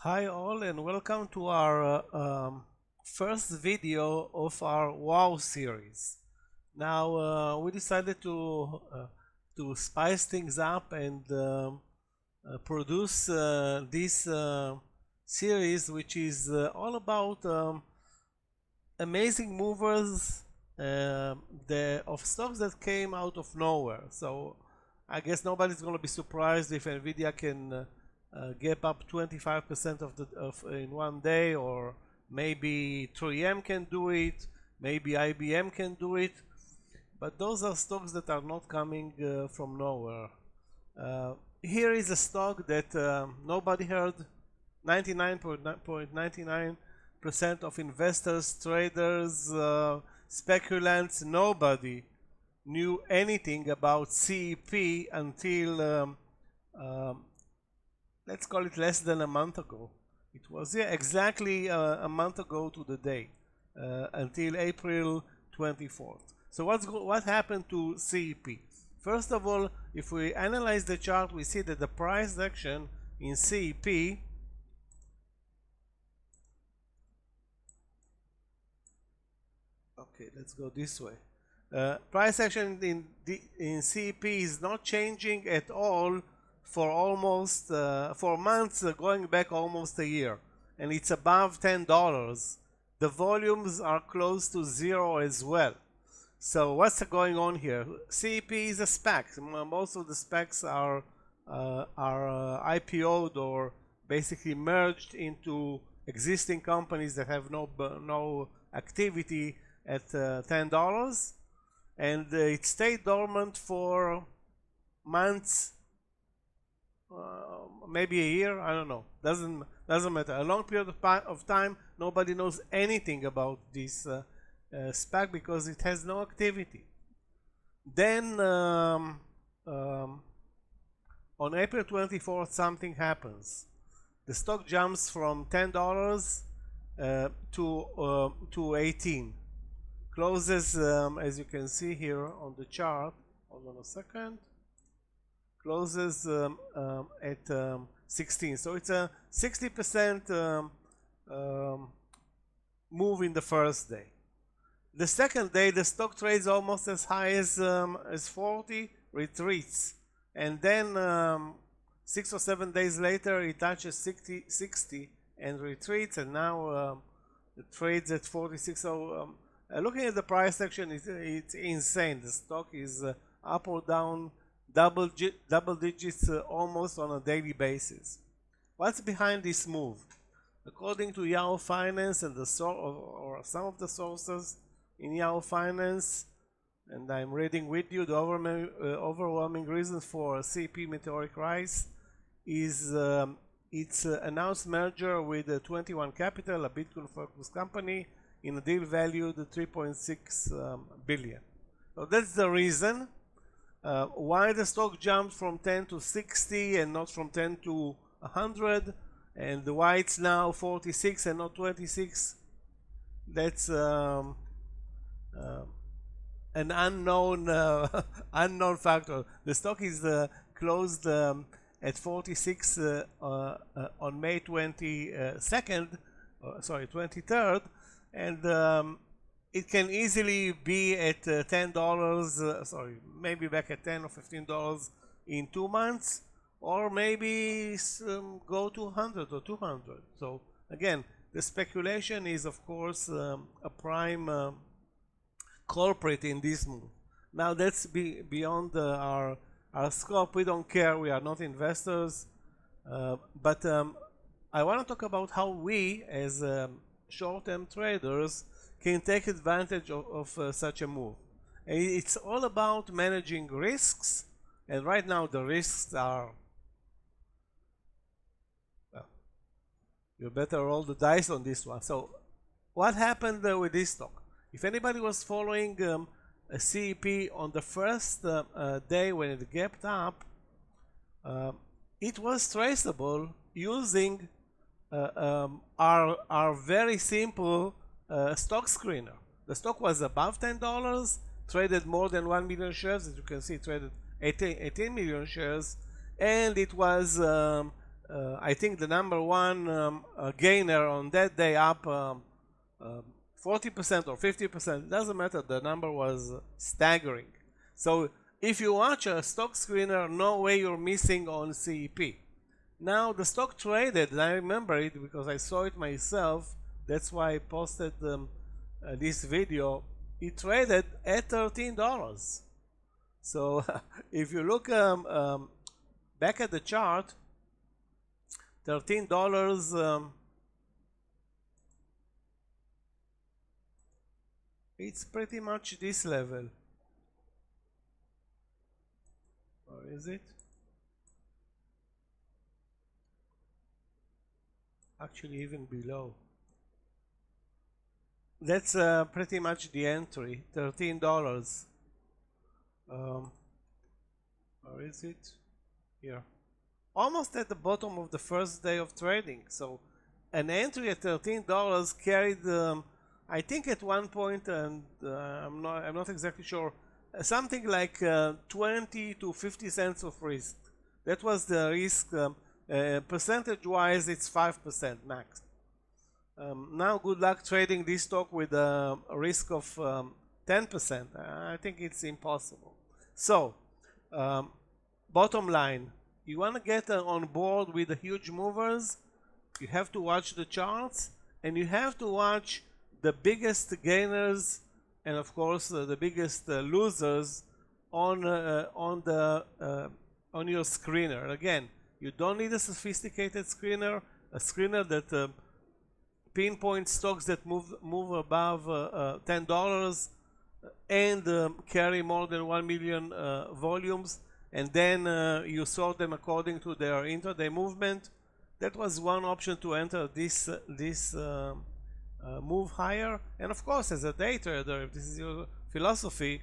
Hi all, and welcome to our first video of our WoW series. Now we decided to spice things up and produce this series, which is all about amazing movers of stocks that came out of nowhere. So I guess nobody's going to be surprised if Nvidia can gap up 25% in one day, or maybe 3M can do it, maybe IBM can do it, but those are stocks that are not coming from nowhere. Here is a stock that nobody heard. 99.99% of investors, traders, speculants, nobody knew anything about CEP until let's call it less than a month ago. It was exactly a month ago to the day, until April 24th. So what happened to CEP? First of all, if we analyze the chart, we see that the price action in CEP let's go this way. Price action in CEP is not changing at all for almost for months, going back almost a year, and it's above $10. The volumes are close to zero as well. So what's going on here? CEP is a SPAC. Most of the SPACs are IPO'd or basically merged into existing companies that have no activity at $10, and it stayed dormant for months, maybe a year, I don't know, doesn't matter. A long period of time, nobody knows anything about this SPAC because it has no activity. Then on April 24th, something happens. The stock jumps from $10 to 18. Closes, as you can see here on the chart, hold on a second, closes at 16. So it's a 60% move in the first day. The second day, the stock trades almost as high as 40, retreats, and then 6 or 7 days later, it touches 60 and retreats, and now it trades at 46. So looking at the price action, it's insane. The stock is up or down double digits almost on a daily basis. What's behind this move? According to Yahoo Finance and or some of the sources in Yahoo Finance, and I'm reading with you, the overwhelming reason for CEP meteoric rise is its announced merger with 21 Capital, a Bitcoin-focused company, in a deal valued at 3.6 billion. So that's the reason why the stock jumped from 10 to 60 and not from 10 to 100, and why it's now 46 and not 26. That's an unknown unknown factor. The stock is closed at 46 on May 22nd, sorry, 23rd, and it can easily be at $10, sorry, maybe back at $10 or $15 in 2 months, or maybe go to 100 or 200. So again, the speculation is of course a prime culprit in this move. Now that's beyond our scope. We don't care. We are not investors, but I want to talk about how we as short-term traders can take advantage of such a move. And it's all about managing risks, and right now the risks are, well, you better roll the dice on this one. So what happened with this stock? If anybody was following a CEP on the first day when it gapped up, it was traceable using our very simple stock screener. The stock was above $10, traded more than 1 million shares. As you can see, it traded 18 million shares, and it was I think the number one gainer on that day up 40% or 50%, doesn't matter, the number was staggering. So if you watch a stock screener, no way you're missing on CEP. Now the stock traded, and I remember it because I saw it myself, that's why I posted this video. It traded at $13. So if you look back at the chart, $13, it's pretty much this level. Or is it? Actually even below. That's pretty much the entry, $13. Or is it? Here. Almost at the bottom of the first day of trading. So an entry at $13 carried, I think at one point, and I'm not exactly sure, something like 20 to 50 cents of risk. That was the risk. Percentage-wise, it's 5% max. Now, good luck trading this stock with a risk of 10%. I think it's impossible. So, bottom line, you want to get on board with the huge movers, you have to watch the charts, and you have to watch the biggest gainers and, of course, the biggest losers on your screener. Again, you don't need a sophisticated screener, a screener that pinpoint stocks that move above $10 and carry more than 1 million volumes, and then you sort them according to their intraday movement. That was one option to enter this move higher. And of course, as a day trader, if this is your philosophy,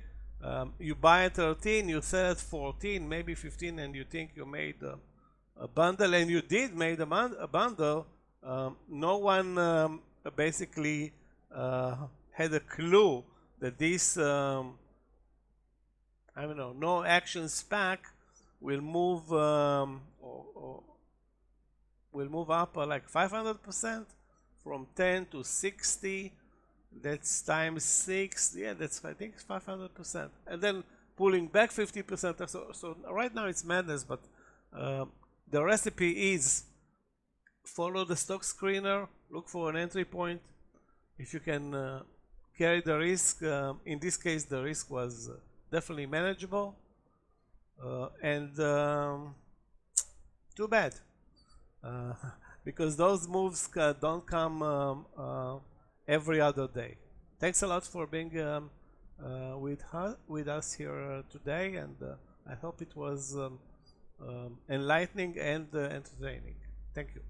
you buy at 13, you sell at 14, maybe 15, and you think you made a bundle, and you did made a bundle. No one basically had a clue that this, I don't know, no action SPAC will move up like 500% from 10 to 60. That's times 6. Yeah, that's, I think, 500%. And then pulling back 50%. So right now it's madness, but the recipe is follow the stock screener, look for an entry point. If you can carry the risk, in this case the risk was definitely manageable, and too bad, because those moves don't come every other day. Thanks a lot for being with us here today, and I hope it was enlightening and entertaining. Thank you.